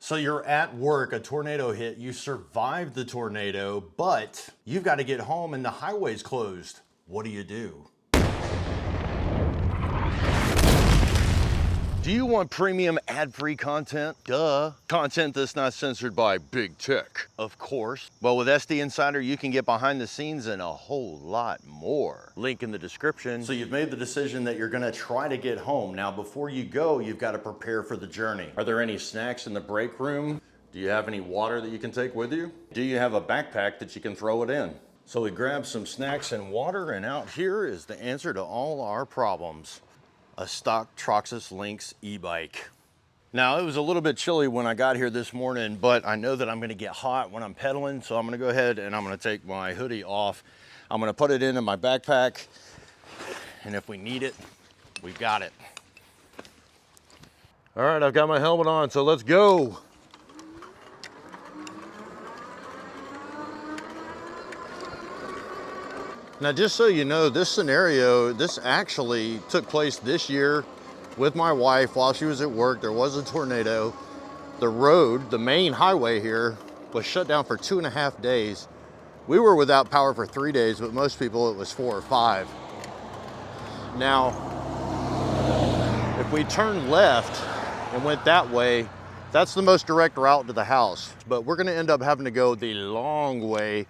So you're at work, a tornado hit, you survived the tornado, but you've got to get home and the highway's closed. What do you do? Do you want premium ad-free content? Duh. Content that's not censored by big tech, of course. Well, with SD Insider, you can get behind the scenes and a whole lot more. Link in the description. So you've made the decision that you're gonna try to get home. Now, before you go, you've got to prepare for the journey. Are there any snacks in the break room? Do you have any water that you can take with you? Do you have a backpack that you can throw it in? So we grab some snacks and water, and out here is the answer to all our problems. A stock Troxus Lynx e-bike. Now, it was a little bit chilly when I got here this morning, but I know that I'm gonna get hot when I'm pedaling, so I'm gonna go ahead and I'm gonna take my hoodie off. I'm gonna put it into my backpack, and if we need it, we've got it. All right, I've got my helmet on, so let's go. Now, just so you know, this scenario, this actually took place this year with my wife while she was at work. There was a tornado. The road, the main highway here, was shut down for 2.5 days. We were without power for 3 days, but most people it was 4 or 5. Now, if we turned left and went that way, that's the most direct route to the house. But we're gonna end up having to go the long way.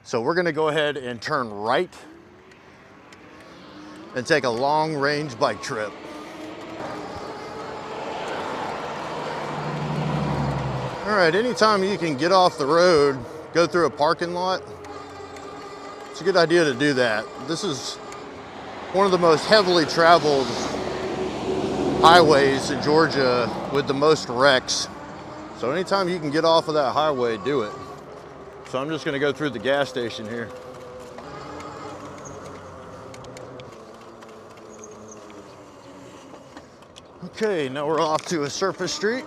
So we're gonna go ahead and turn right and take a long range bike trip. All right, anytime you can get off the road, go through a parking lot, it's a good idea to do that. This is one of the most heavily traveled highways in Georgia with the most wrecks. So anytime you can get off of that highway, do it. So I'm just gonna go through the gas station here. Okay, now we're off to a surface street.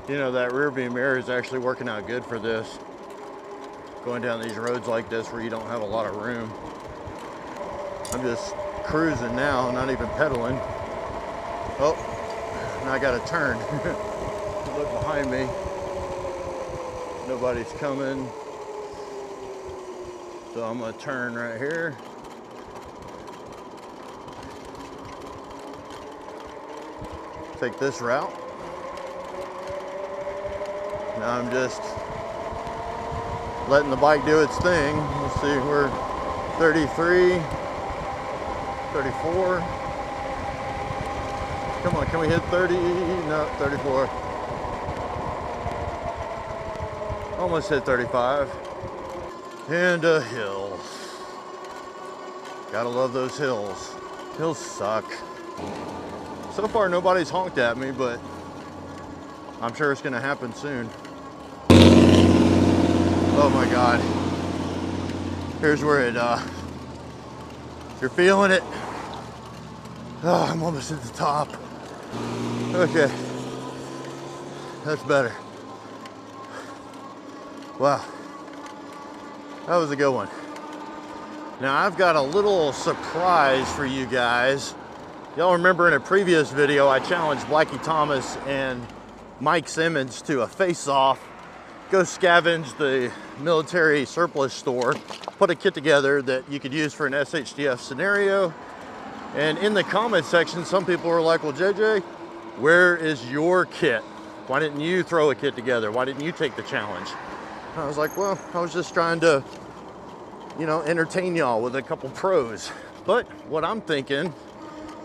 You know, that rear view mirror is actually working out good for this. Going down these roads like this where you don't have a lot of room. I'm just cruising now, not even pedaling. Oh, now I gotta turn. Look behind me. Nobody's coming. So I'm gonna turn right here. Take this route. Now I'm just letting the bike do its thing. Let's see, we're 33, 34. Come on, can we hit 30? No, 34. Almost hit 35. And a hill. Gotta love those hills. Hills suck. So far, nobody's honked at me, but I'm sure it's gonna happen soon. Oh my God. Here's where it, you're feeling it. Oh, I'm almost at the top. Okay, that's better. Wow, that was a good one. Now I've got a little surprise for you guys. Y'all remember in a previous video, I challenged Blackie Thomas and Mike Simmons to a face-off. Go scavenge the military surplus store, put a kit together that you could use for an SHTF scenario. And in the comment section, some people were like, well, JJ, where is your kit? Why didn't you throw a kit together? Why didn't you take the challenge? And I was like, well, I was just trying to, you know, entertain y'all with a couple pros. But what I'm thinking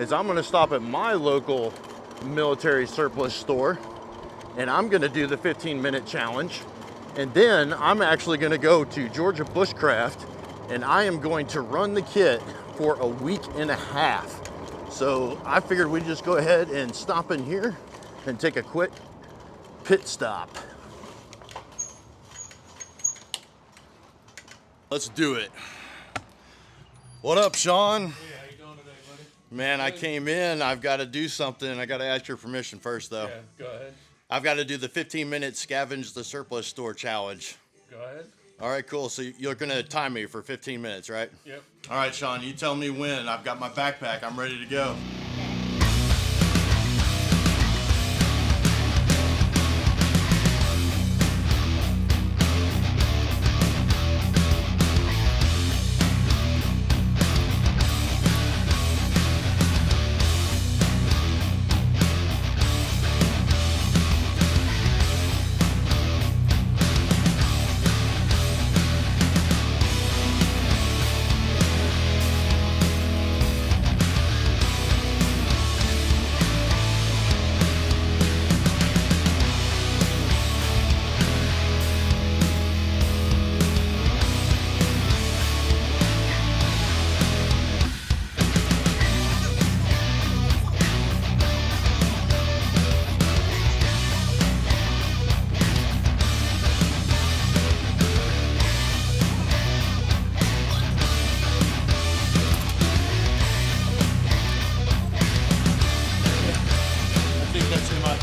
is I'm gonna stop at my local military surplus store and I'm gonna do the 15-minute challenge. And then I'm actually gonna go to Georgia Bushcraft and I am going to run the kit for a week and a half. So I figured we'd just go ahead and stop in here and take a quick pit stop. Let's do it. What up, Sean? Hey, how you doing today, buddy? Man, I came in. I've got to do something. I got to ask your permission first, though. Yeah, go ahead. I've got to do the 15-minute scavenge the surplus store challenge. Go ahead. All right, cool. So you're going to time me for 15 minutes, right? Yep. All right, Sean, you tell me when. I've got my backpack. I'm ready to go.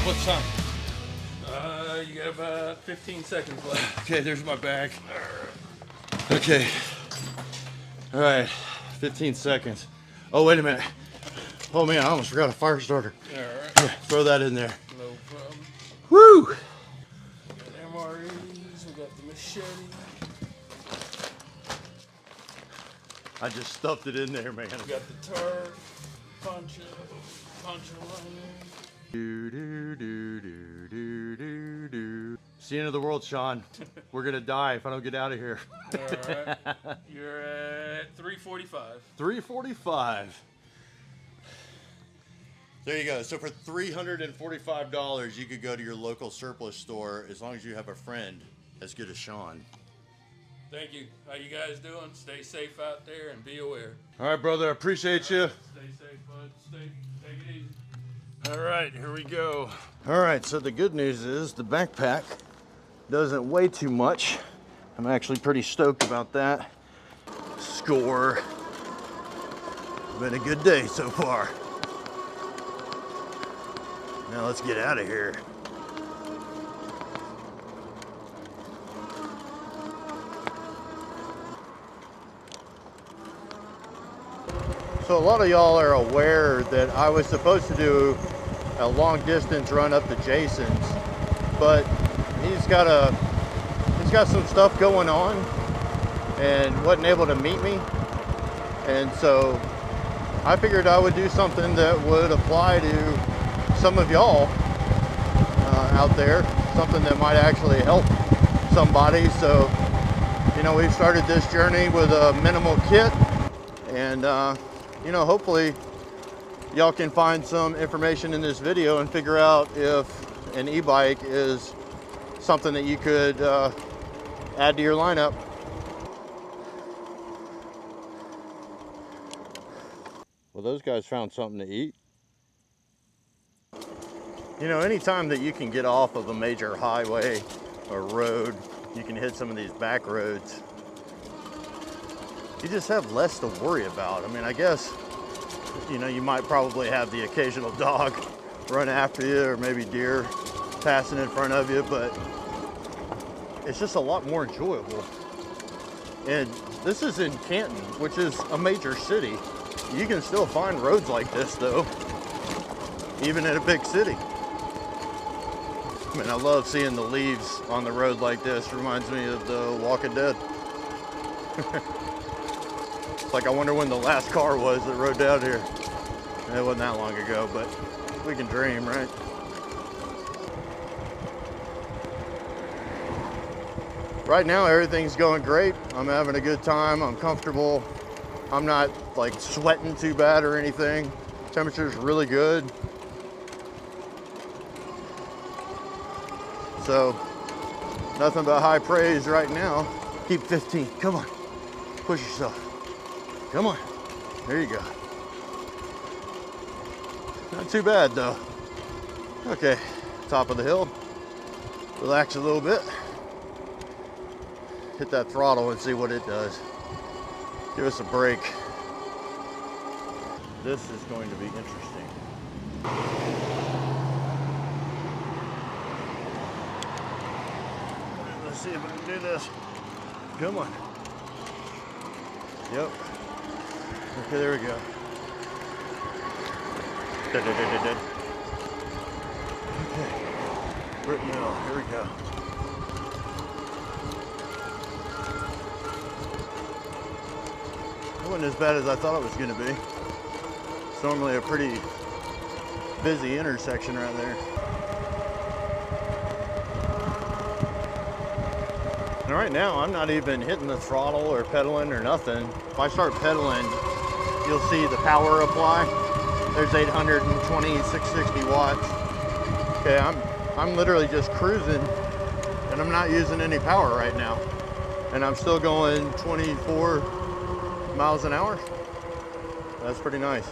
What's time? You got about 15 seconds left. Okay, there's my bag. Okay. All right, 15 seconds. Oh, wait a minute. Oh man, I almost forgot a fire starter. All right. Here, throw that in there. No problem. Woo! We got MREs, we got the machete. I just stuffed it in there, man. We got the turf, poncho liner. Do, do, do, do, do, do, do. It's the end of the world, Sean. We're gonna die if I don't get out of here. All right. You're at 345. 345. There you go. So for $345, you could go to your local surplus store as long as you have a friend as good as Sean. Thank you. How you guys doing? Stay safe out there and be aware. All right, brother. I appreciate you. Stay safe, bud. Take it easy. All right, here we go. All right, so the good news is the backpack doesn't weigh too much. I'm actually pretty stoked about that. Score. Been a good day so far. Now let's get out of here. So a lot of y'all are aware that I was supposed to do a long distance run up to Jason's, but he's got some stuff going on and wasn't able to meet me. And so I figured I would do something that would apply to some of y'all out there, something that might actually help somebody. So, you know, we've started this journey with a minimal kit, and you know, hopefully y'all can find some information in this video and figure out if an e-bike is something that you could add to your lineup. Well, those guys found something to eat. You know, anytime that you can get off of a major highway or road, you can hit some of these back roads, you just have less to worry about. I mean, I guess, you know, you might probably have the occasional dog run after you, or maybe deer passing in front of you, but it's just a lot more enjoyable. And this is in Canton, which is a major city. You can still find roads like this though, even in a big city. I mean, I love seeing the leaves on the road like this. Reminds me of The Walking Dead. It's like, I wonder when the last car was that rode down here. It wasn't that long ago, but we can dream, right? Right now, everything's going great. I'm having a good time. I'm comfortable. I'm not like sweating too bad or anything. Temperature's really good. So, nothing but high praise right now. Keep 15, come on. Push yourself. Come on, there you go. Not too bad though. Okay, top of the hill. Relax a little bit. Hit that throttle and see what it does. Give us a break. This is going to be interesting. Let's see if I can do this. Come on. Yep. Okay, there we go. Okay. Right now, here we go. It wasn't as bad as I thought it was going to be. It's normally a pretty busy intersection right there. And right now, I'm not even hitting the throttle or pedaling or nothing. If I start pedaling, you'll see the power apply. There's 820, 660 watts. Okay, I'm literally just cruising, and I'm not using any power right now. And I'm still going 24 miles an hour. That's pretty nice.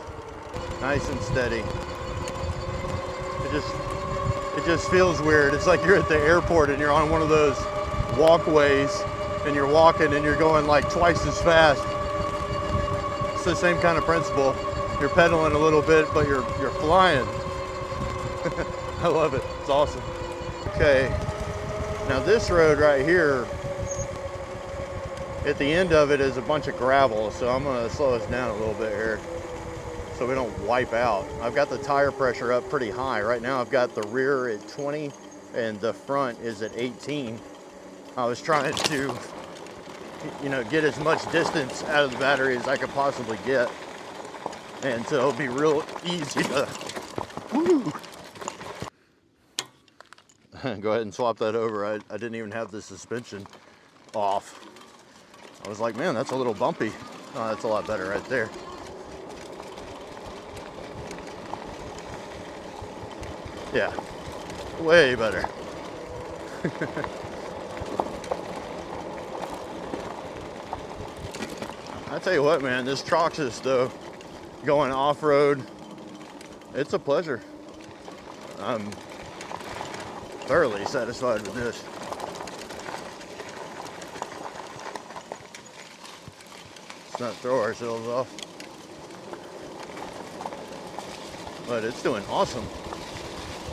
Nice and steady. It just feels weird. It's like you're at the airport and you're on one of those walkways and you're walking and you're going like twice as fast. It's the same kind of principle. You're pedaling a little bit, but you're flying. I love it. It's awesome. Okay, now this road right here, at the end of it is a bunch of gravel, so I'm gonna slow us down a little bit here so we don't wipe out. I've got the tire pressure up pretty high. Right now I've got the rear at 20 and the front is at 18. I was trying to, get as much distance out of the battery as I could possibly get. And so it'll be real easy to, woo. Go ahead and swap that over. I didn't even have the suspension off. I was like, man, that's a little bumpy. Oh, that's a lot better right there. Yeah, way better. I tell you what, man, this Troxus though, going off-road, it's a pleasure. I'm thoroughly satisfied with this. Let's not throw ourselves off. But it's doing awesome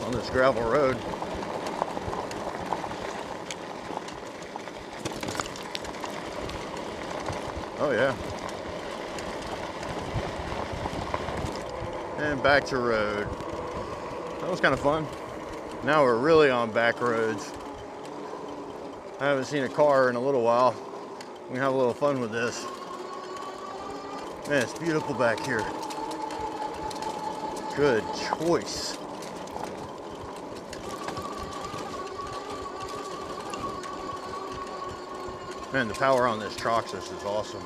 on this gravel road. Oh yeah. And back to road. That was kind of fun. Now we're really on back roads. I haven't seen a car in a little while. We can have a little fun with this. Man, it's beautiful back here. Good choice. Man, the power on this Troxus is awesome.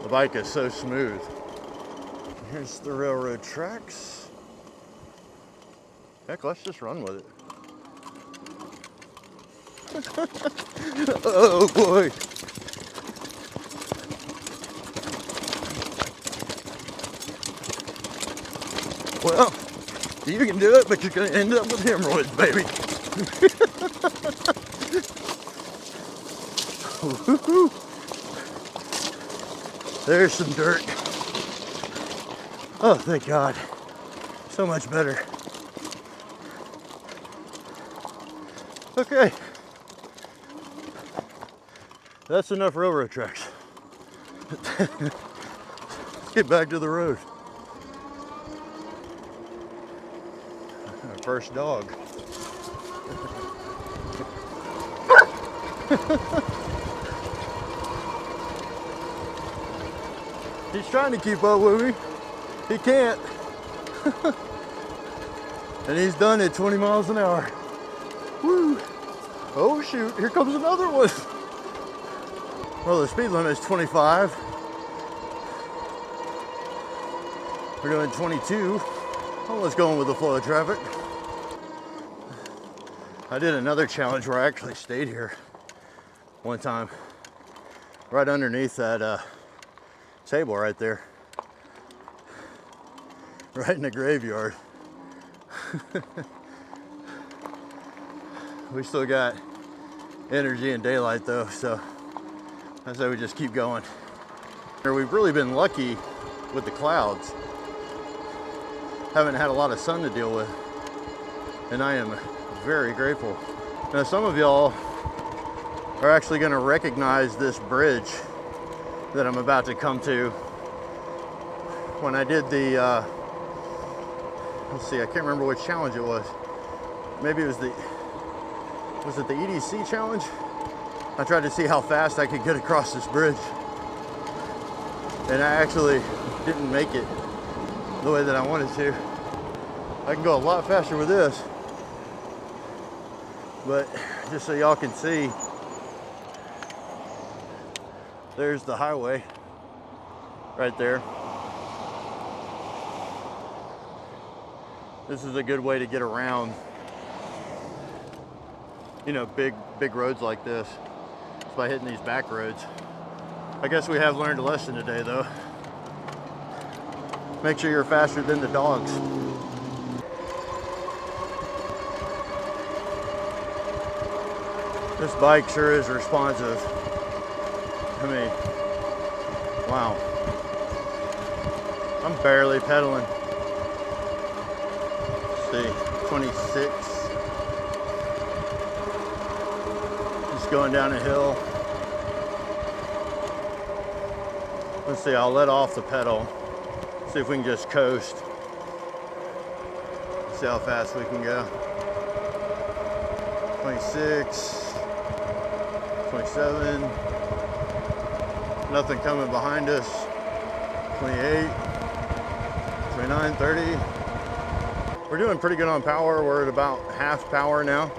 The bike is so smooth. Here's the railroad tracks. Heck, let's just run with it. Oh boy. Well, you can do it, but you're gonna end up with hemorrhoids, baby. There's some dirt. Oh, thank God. So much better. Okay. That's enough railroad tracks. Let's get back to the road. Our first dog. He's trying to keep up with me. He can't. And he's done at 20 miles an hour. Woo! Oh shoot, here comes another one. Well, the speed limit is 25. We're doing 22. Well, let's go on with the flow of traffic. I did another challenge where I actually stayed here one time, right underneath that table right there, right in the graveyard. We still got energy and daylight though, so I say we just keep going. We've really been lucky with the clouds. Haven't had a lot of sun to deal with, and I am very grateful. Now, some of y'all are actually going to recognize this bridge that I'm about to come to. When I did the, let's see, I can't remember which challenge it was. Maybe it was it the EDC challenge? I tried to see how fast I could get across this bridge. And I actually didn't make it the way that I wanted to. I can go a lot faster with this. But just so y'all can see, there's the highway right there. This is a good way to get around, you know, big roads like this. It's by hitting these back roads. I guess we have learned a lesson today, though. Make sure you're faster than the dogs. This bike sure is responsive. I mean, wow. I'm barely pedaling. Let's see, 26. Just going down a hill. Let's see, I'll let off the pedal. See if we can just coast. See how fast we can go. 26, 27. Nothing coming behind us. 28, 29, 30. We're doing pretty good on power. We're at about half power now.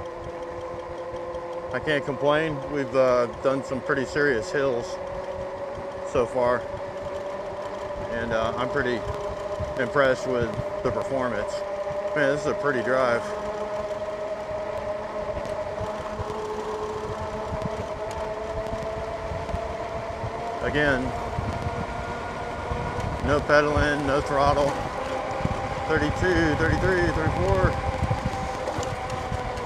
I can't complain. We've done some pretty serious hills so far. And I'm pretty impressed with the performance. Man, this is a pretty drive. Again, no pedaling, no throttle. 32, 33, 34.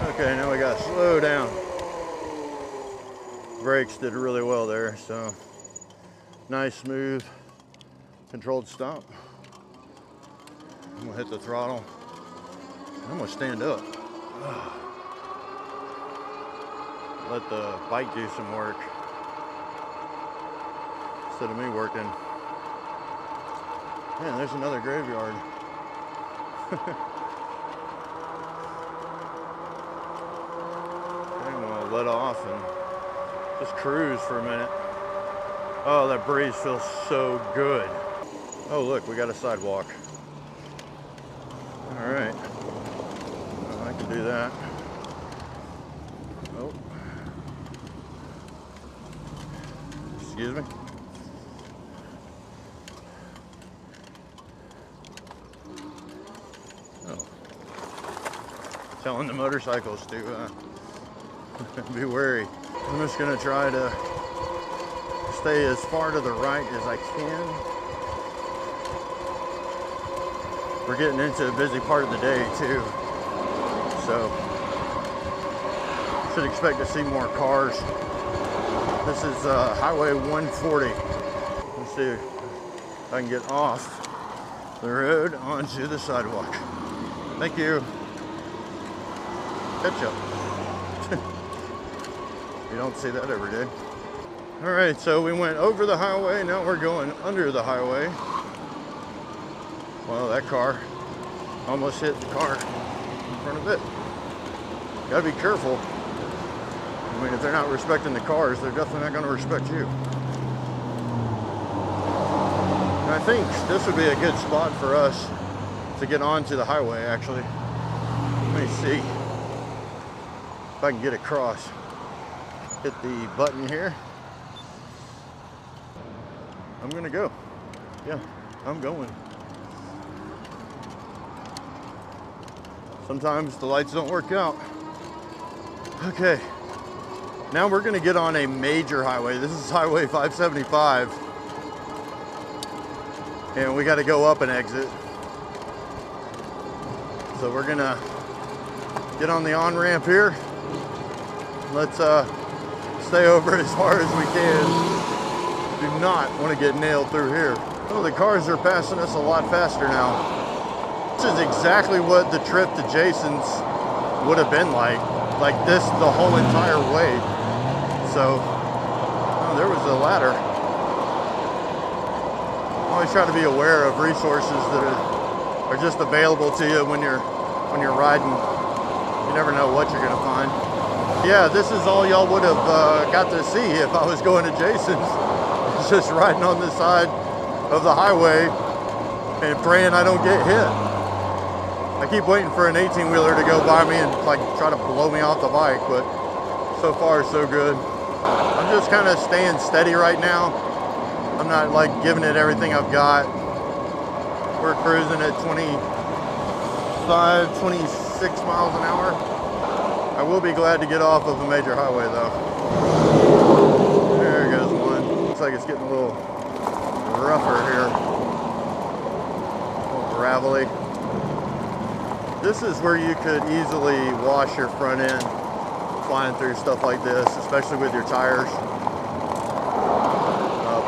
Okay, now we gotta slow down. Brakes did really well there, so nice, smooth, controlled stop. I'm gonna hit the throttle. I'm gonna stand up. Let the bike do some work instead of me working. Man, there's another graveyard. I'm gonna let off and just cruise for a minute. Oh, that breeze feels so good. Oh, look, we got a sidewalk. All right, well, I can do that. Oh, excuse me. Oh, telling the motorcycles to be wary. I'm just gonna try to stay as far to the right as I can. We're getting into a busy part of the day too, so should expect to see more cars. This is Highway 140. Let's see if I can get off the road onto the sidewalk. Thank you. Ketchup. You don't see that every day. All right, so we went over the highway. Now we're going under the highway. Well, that car almost hit the car in front of it. Gotta be careful. I mean, if they're not respecting the cars, they're definitely not gonna respect you. And I think this would be a good spot for us to get onto the highway, actually. Let me see if I can get across. Hit the button here. I'm gonna go. Yeah, I'm going. Sometimes the lights don't work out. Okay, now we're gonna get on a major highway. This is Highway 575. And we gotta go up an exit. So we're gonna get on the on-ramp here. Let's stay over as far as we can. Do not want to get nailed through here. Oh, the cars are passing us a lot faster now. This is exactly what the trip to Jason's would have been like this the whole entire way. So, oh, there was a ladder. Always try to be aware of resources that are just available to you when you're riding. You never know what you're gonna find. Yeah, this is all y'all would have got to see if I was going to Jason's. It's just riding on the side of the highway and praying I don't get hit. I keep waiting for an 18-wheeler to go by me and like try to blow me off the bike, but so far so good. I'm just kind of staying steady right now. I'm not like giving it everything I've got. We're cruising at 25, 26 miles an hour. I will be glad to get off of a major highway though. There goes one. Looks like it's getting a little rougher here. A little gravelly. This is where you could easily wash your front end flying through stuff like this, especially with your tires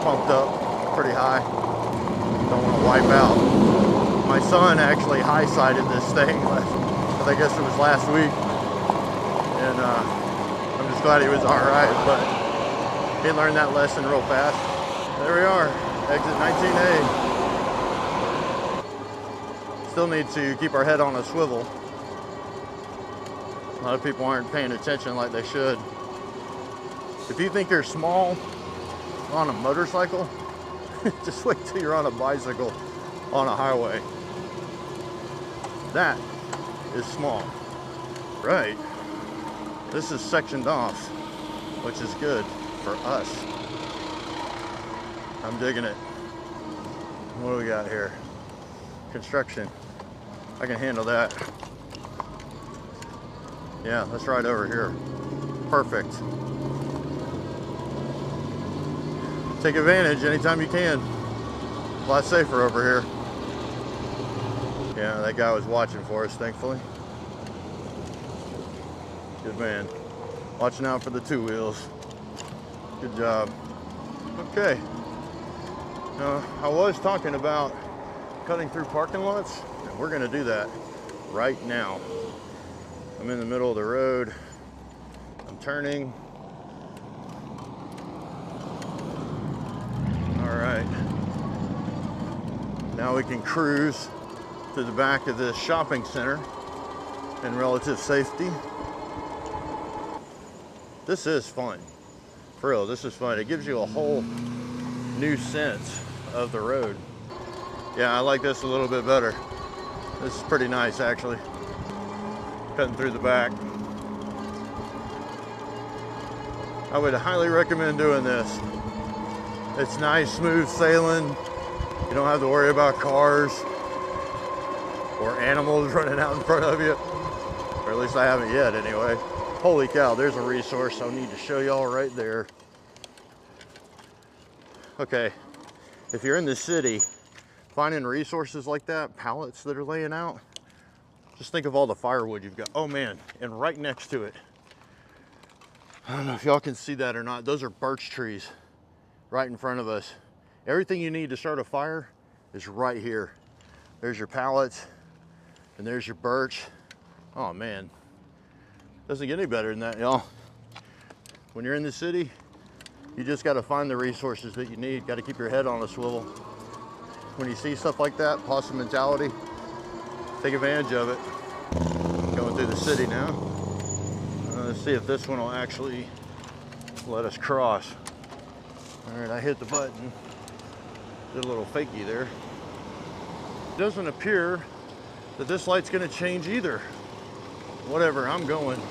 pumped up pretty high. Don't want to wipe out. My son actually high-sided this thing, I guess it was last week, and I'm just glad he was all right, but he learned that lesson real fast. There we are, exit 19A. Still need to keep our head on a swivel. A lot of people aren't paying attention like they should. If you think you're small on a motorcycle, just wait till you're on a bicycle on a highway. That is small. Right. This is sectioned off, which is good for us. I'm digging it. What do we got here? Construction. I can handle that. Yeah, let's ride over here. Perfect. Take advantage anytime you can. A lot safer over here. Yeah, that guy was watching for us, thankfully. Good man. Watching out for the two wheels. Good job. Okay. Now, I was talking about cutting through parking lots, and we're gonna do that right now. I'm in the middle of the road. I'm turning. All right. Now we can cruise to the back of this shopping center in relative safety. This is fun. For real, this is fun. It gives you a whole new sense of the road. Yeah, I like this a little bit better. This is pretty nice, actually. Cutting through the back. I would highly recommend doing this. It's nice, smooth sailing. You don't have to worry about cars or animals running out in front of you. Or at least I haven't yet, anyway. Holy cow, there's a resource I need to show y'all right there. Okay, if you're in the city, finding resources like that, pallets that are laying out, just think of all the firewood you've got. Oh man, and right next to it, I don't know if y'all can see that or not, those are birch trees right in front of us. Everything you need to start a fire is right here. There's your pallets, and there's your birch. Oh man, doesn't get any better than that, y'all. When you're in the city, you just gotta find the resources that you need. Gotta keep your head on a swivel. When you see stuff like that, possum mentality, take advantage of it. Going through the city now. Let's see if this one will actually let us cross. All right, I hit the button. Did a little fakey there. It doesn't appear that this light's gonna change either. Whatever, I'm going.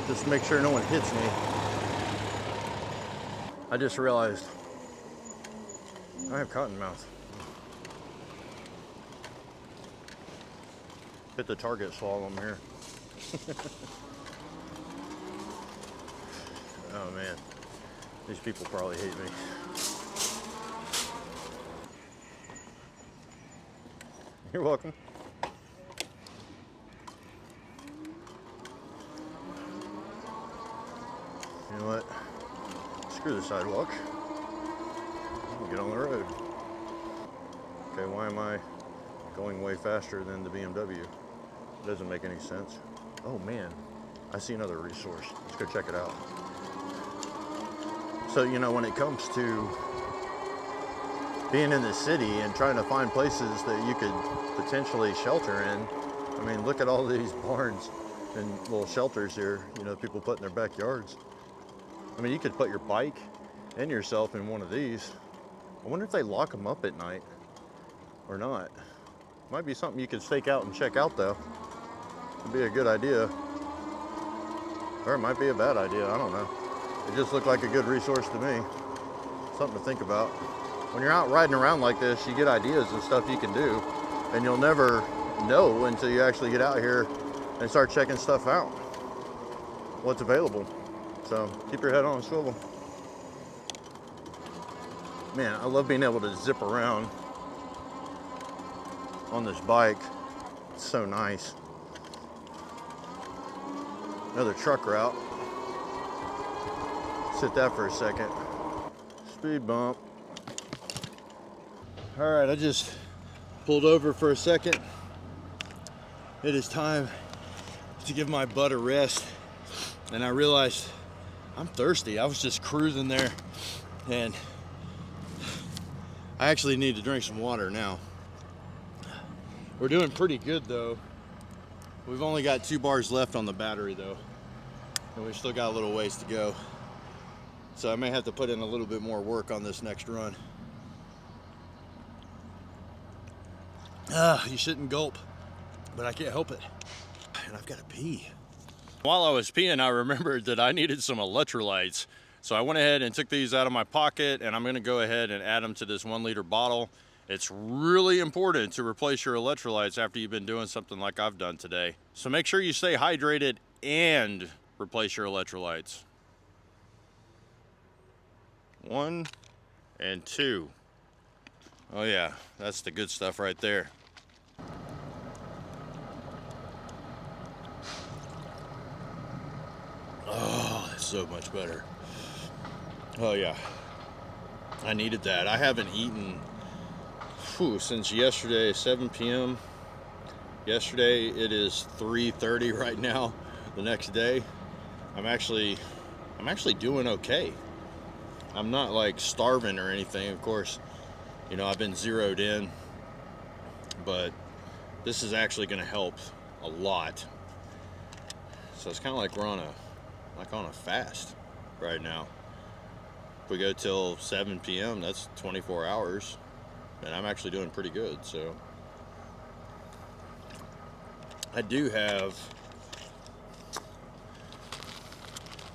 Just to make sure no one hits me. I just realized I have cottonmouth. Hit the target slalom here. Oh man, these people probably hate me. You're welcome. You know what? Screw the sidewalk. I'll get on the road. Okay, why am I going way faster than the BMW? It doesn't make any sense. Oh man, I see another resource. Let's go check it out. So, you know, when it comes to being in the city and trying to find places that you could potentially shelter in, I mean, look at all these barns and little shelters here, you know, people put in their backyards. I mean, you could put your bike and yourself in one of these. I wonder if they lock them up at night or not. Might be something you could stake out and check out though. It'd be a good idea. Or it might be a bad idea, I don't know. It just looked like a good resource to me. Something to think about. When you're out riding around like this, you get ideas and stuff you can do, and you'll never know until you actually get out here and start checking stuff out, what's available. So keep your head on a swivel. Man, I love being able to zip around on this bike. It's so nice. Another truck route. Let's hit that for a second. Speed bump. All right, I just pulled over for a second. It is time to give my butt a rest. And I realized I'm thirsty. I was just cruising there and I actually need to drink some water now. We're doing pretty good though. We've only got 2 bars left on the battery though. And we've still got a little ways to go. So I may have to put in a little bit more work on this next run. You shouldn't gulp, but I can't help it. And I've got to pee. While I was peeing, I remembered that I needed some electrolytes. So I went ahead and took these out of my pocket, and I'm gonna go ahead and add them to this 1 liter bottle. It's really important to replace your electrolytes after you've been doing something like I've done today. So make sure you stay hydrated and replace your electrolytes. 1 and 2. Oh yeah, that's the good stuff right there. Oh, that's so much better. Oh yeah, I needed that. I haven't eaten since yesterday, 7 p.m. Yesterday, it is 3:30 right now, the next day. I'm actually doing okay. I'm not like starving or anything, of course. You know, I've been zeroed in, but this is actually gonna help a lot. So it's kind of like we're on a fast right now. If we go till 7 p.m., that's 24 hours, and I'm actually doing pretty good. So I do have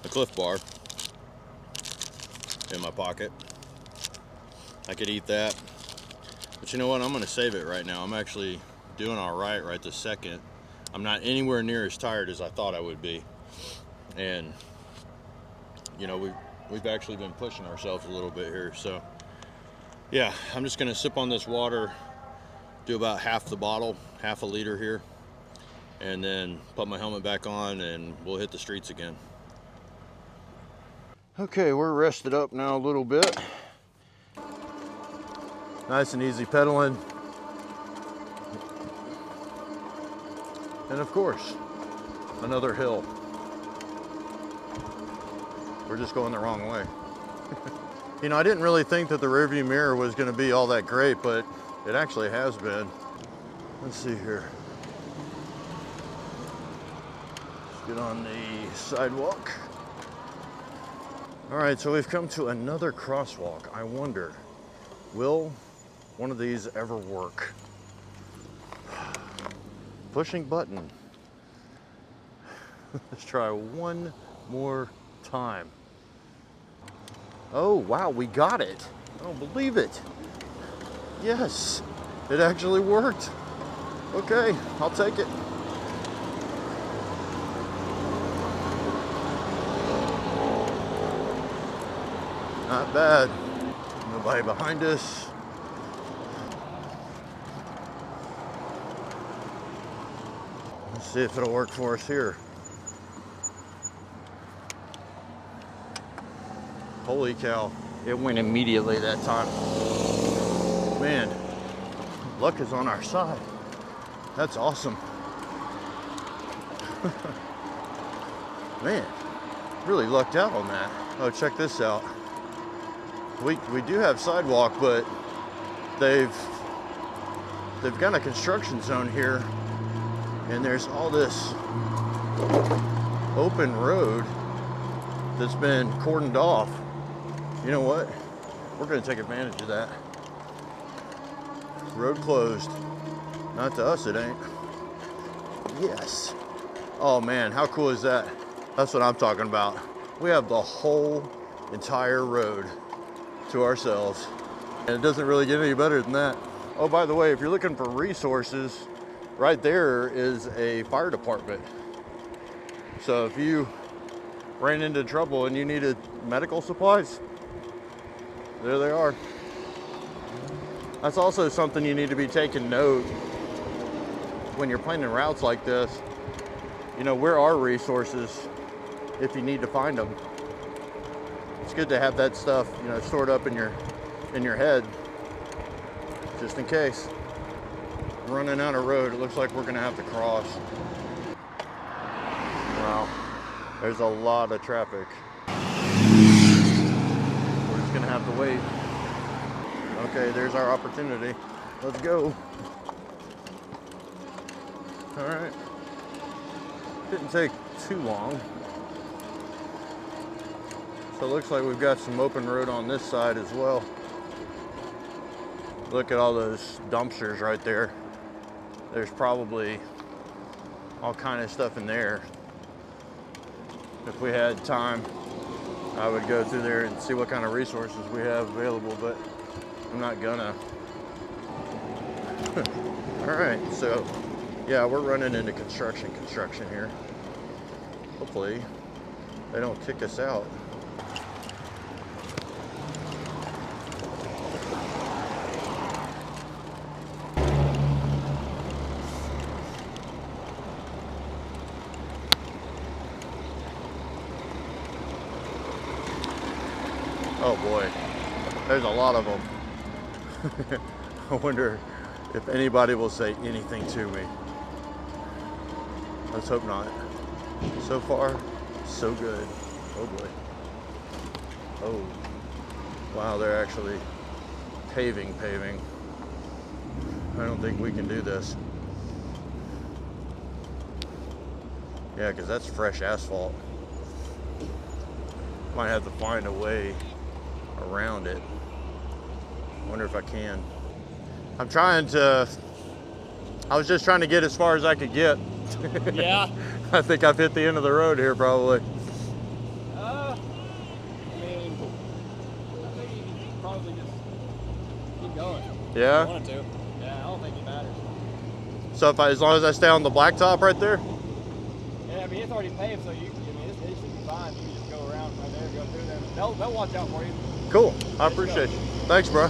a Cliff Bar in my pocket. I could eat that, but you know what? I'm gonna save it right now. I'm actually doing all right this second. I'm not anywhere near as tired as I thought I would be, and you know, we've actually been pushing ourselves a little bit here. So yeah, I'm just gonna sip on this water, do about half the bottle, half a liter here, and then put my helmet back on and we'll hit the streets again. Okay, we're rested up now a little bit. Nice and easy pedaling. And of course, another hill. We're just going the wrong way. You know, I didn't really think that the rearview mirror was going to be all that great, but it actually has been. Let's see here. Let's get on the sidewalk. All right, so we've come to another crosswalk. I wonder, will one of these ever work? Pushing button. Let's try one more time. Oh, wow, we got it. I don't believe it. Yes, it actually worked. Okay, I'll take it. Not bad. Nobody behind us. Let's see if it'll work for us here. Holy cow, it went immediately that time. Man, luck is on our side. That's awesome. Man, really lucked out on that. Oh, check this out. We do have sidewalk, but they've got a construction zone here, and there's all this open road that's been cordoned off. You know what? We're gonna take advantage of that. Road closed. Not to us, it ain't. Yes. Oh man, how cool is that? That's what I'm talking about. We have the whole entire road to ourselves. And it doesn't really get any better than that. Oh, by the way, if you're looking for resources, right there is a fire department. So if you ran into trouble and you needed medical supplies, there they are. That's also something you need to be taking note when you're planning routes like this. You know, where are resources if you need to find them? It's good to have that stuff, you know, stored up in your head, just in case. Running out of road, it looks like we're gonna have to cross. Wow, there's a lot of traffic. We're just gonna have to wait. Okay, there's our opportunity. Let's go. All right. Didn't take too long. So it looks like we've got some open road on this side as well. Look at all those dumpsters right there. There's probably all kind of stuff in there. If we had time, I would go through there and see what kind of resources we have available, but I'm not gonna. All right, so yeah, we're running into construction here. Hopefully they don't kick us out. Oh boy, there's a lot of them. I wonder if anybody will say anything to me. Let's hope not. So far, so good. Oh boy. Oh, wow, they're actually paving. I don't think we can do this. Yeah, because that's fresh asphalt. Might have to find a way around it. Wonder if I can. I was just trying to get as far as I could get. Yeah. I think I've hit the end of the road here probably. I mean, I think you can probably just keep going. Yeah? If you wanted to. Yeah, I don't think it matters. So as long as I stay on the blacktop right there? Yeah, I mean, it's already paved, so it should be fine. You can just go around right there, go through them. They'll watch out for you. Cool, I appreciate you. Thanks, bro.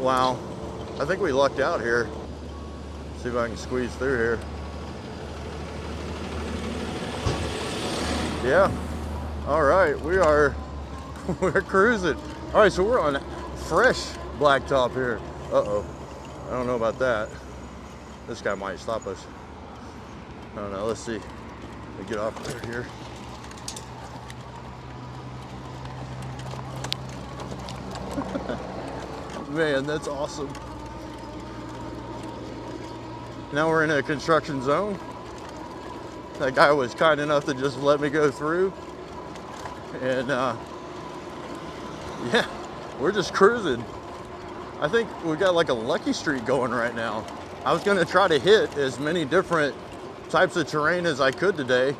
Wow, I think we lucked out here. See if I can squeeze through here. Yeah, all right, we're cruising. All right, so we're on fresh blacktop here. Uh-oh, I don't know about that. This guy might stop us. I don't know, let's see. Let me get off right here. Man, that's awesome. Now we're in a construction zone. That guy was kind enough to just let me go through. And yeah, we're just cruising. I think we got like a lucky streak going right now. I was gonna try to hit as many different types of terrain as I could today.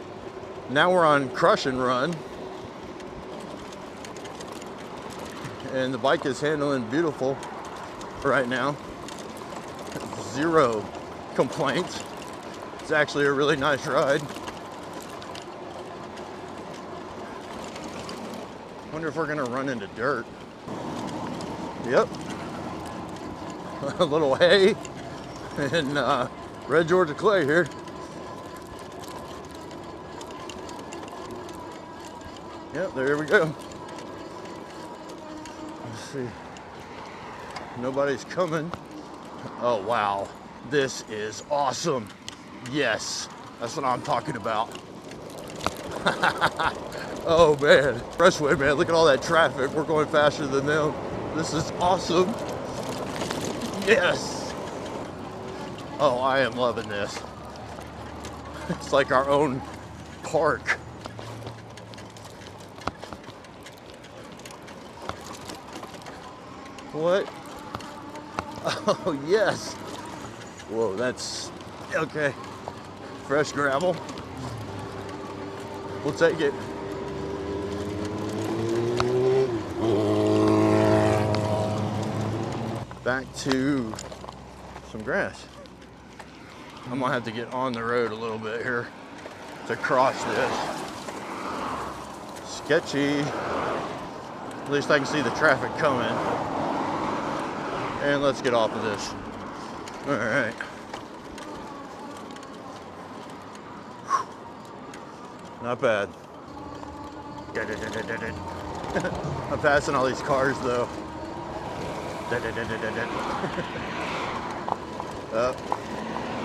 Now we're on crush and run. And the bike is handling beautiful right now. Zero complaints. It's actually a really nice ride. Wonder if we're gonna run into dirt. Yep. a little hay and red Georgia clay here. Yep, there we go. Let's see. Nobody's coming. Oh, wow. This is awesome. Yes, that's what I'm talking about. Oh, man. Expressway, man. Look at all that traffic. We're going faster than them. This is awesome. Yes. Oh, I am loving this. It's like our own park. What? Oh, yes. Whoa, that's okay. Fresh gravel. We'll take it. Back to some grass. I'm gonna have to get on the road a little bit here to cross this. Sketchy. At least I can see the traffic coming. And let's get off of this. All right. Not bad. I'm passing all these cars though.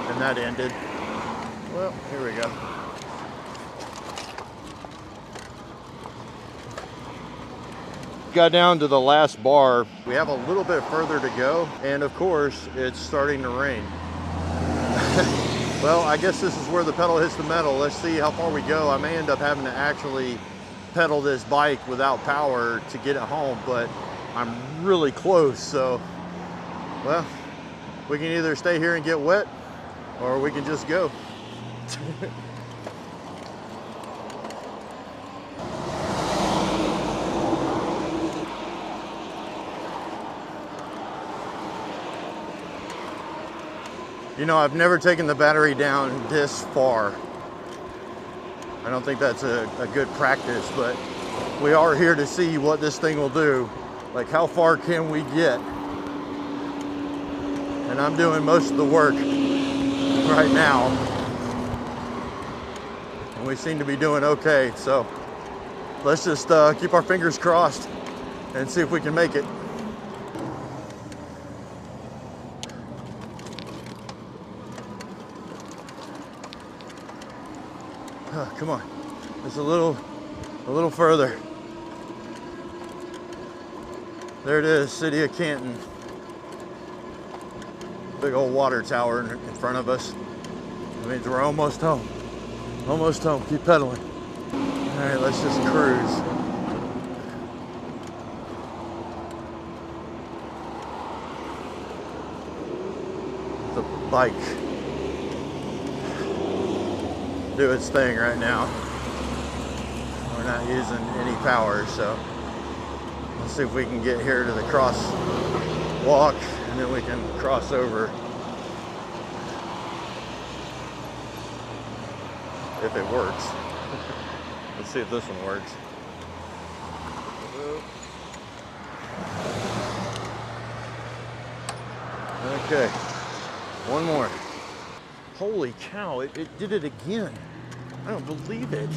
And that ended. Well, here we go. Got down to the last bar. We have a little bit further to go, and of course, it's starting to rain. Well, I guess this is where the pedal hits the metal. Let's see how far we go. I may end up having to actually pedal this bike without power to get it home, but I'm really close, so, well, we can either stay here and get wet, or we can just go. You know, I've never taken the battery down this far. I don't think that's a good practice, but we are here to see what this thing will do. Like, how far can we get? And I'm doing most of the work right now. And we seem to be doing okay, so let's just keep our fingers crossed and see if we can make it. Come on, just a little further. There it is, City of Canton. Big old water tower in front of us. That means we're almost home. Almost home, keep pedaling. All right, let's just cruise. The bike do its thing right now. We're not using any power, so let's see if we can get here to the cross walk, and then we can cross over if it works. Let's see if this one works. Okay, one more. Holy cow, it did it again. I don't believe it.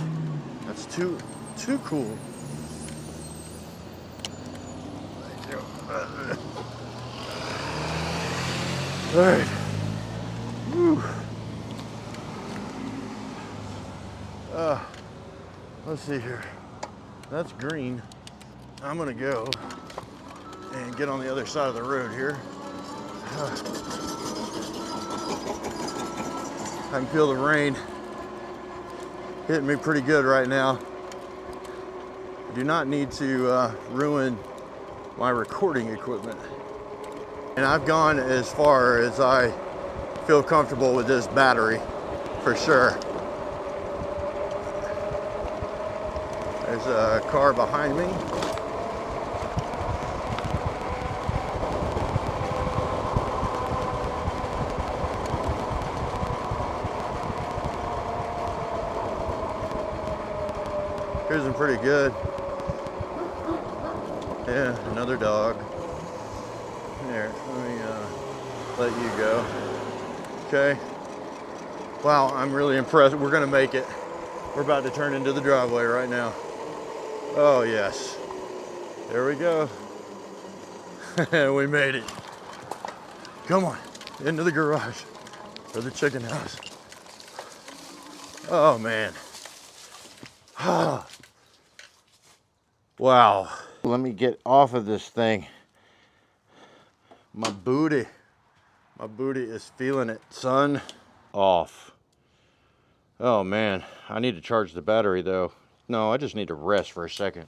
That's too cool. All right. Whew. Let's see here. That's green. I'm gonna go and get on the other side of the road here. I can feel the rain hitting me pretty good right now. I do not need to ruin my recording equipment. And I've gone as far as I feel comfortable with this battery, for sure. There's a car behind me. Cruising pretty good. Yeah, another dog. There, let me let you go. Okay. Wow, I'm really impressed. We're gonna make it. We're about to turn into the driveway right now. Oh yes. There we go. We made it. Come on, into the garage or the chicken house. Oh man. Wow. Let me get off of this thing. My booty is feeling it, son. Off. Oh man, I need to charge the battery though. No, I just need to rest for a second.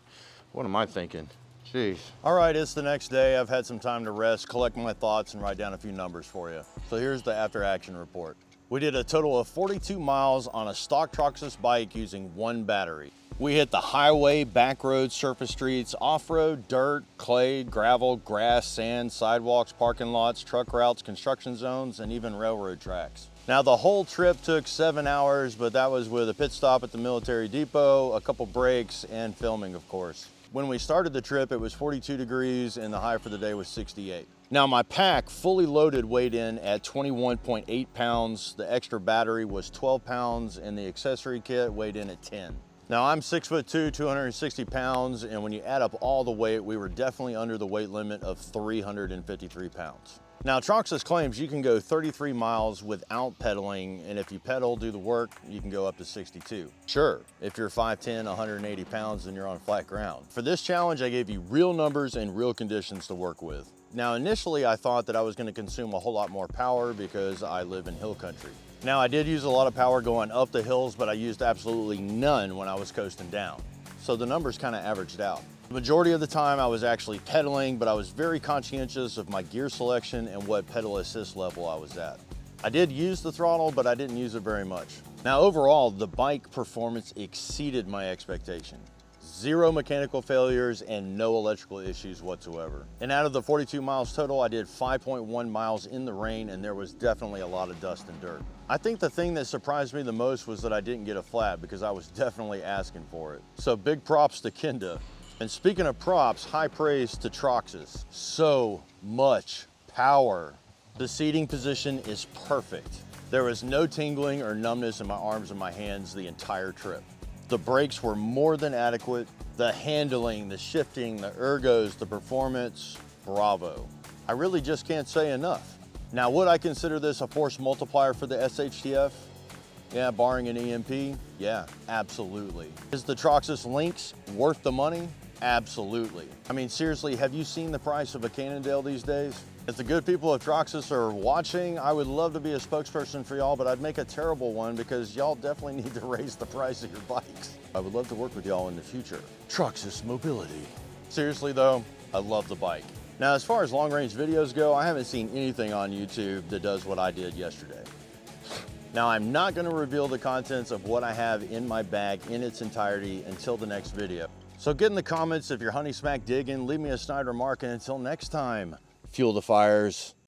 What am I thinking? Jeez. All right, it's the next day. I've had some time to rest, collect my thoughts, and write down a few numbers for you. So here's the after action report. We did a total of 42 miles on a stock Troxus bike using one battery. We hit the highway, back roads, surface streets, off-road, dirt, clay, gravel, grass, sand, sidewalks, parking lots, truck routes, construction zones, and even railroad tracks. Now the whole trip took 7 hours, but that was with a pit stop at the military depot, a couple breaks, and filming, of course. When we started the trip, it was 42 degrees and the high for the day was 68. Now my pack, fully loaded, weighed in at 21.8 pounds. The extra battery was 12 pounds and the accessory kit weighed in at 10. Now I'm 6'2", 260 pounds, and when you add up all the weight, we were definitely under the weight limit of 353 pounds. Now Troxus claims you can go 33 miles without pedaling, and if you pedal, do the work, you can go up to 62. Sure, if you're 5'10", 180 pounds, then you're on flat ground. For this challenge, I gave you real numbers and real conditions to work with. Now initially I thought that I was going to consume a whole lot more power because I live in hill country. Now I did use a lot of power going up the hills, but I used absolutely none when I was coasting down. So the numbers kind of averaged out. The majority of the time I was actually pedaling, but I was very conscientious of my gear selection and what pedal assist level I was at. I did use the throttle, but I didn't use it very much. Now overall, the bike performance exceeded my expectation. Zero mechanical failures and no electrical issues whatsoever. And out of the 42 miles total, I did 5.1 miles in the rain, and there was definitely a lot of dust and dirt. I think the thing that surprised me the most was that I didn't get a flat because I was definitely asking for it. So big props to Kenda. And speaking of props, high praise to Troxus. So much power. The seating position is perfect. There was no tingling or numbness in my arms and my hands the entire trip. The brakes were more than adequate. The handling, the shifting, the ergos, the performance, bravo. I really just can't say enough. Now, would I consider this a force multiplier for the SHTF? Yeah, barring an EMP, yeah, absolutely. Is the Troxus Lynx worth the money? Absolutely. I mean, seriously, have you seen the price of a Cannondale these days? If the good people of Troxus are watching, I would love to be a spokesperson for y'all, but I'd make a terrible one because y'all definitely need to raise the price of your bikes. I would love to work with y'all in the future. Troxus Mobility. Seriously though, I love the bike. Now, as far as long-range videos go, I haven't seen anything on YouTube that does what I did yesterday. Now, I'm not gonna reveal the contents of what I have in my bag in its entirety until the next video. So get in the comments if you're honey smack digging, leave me a snide remark, and until next time, fuel the fires.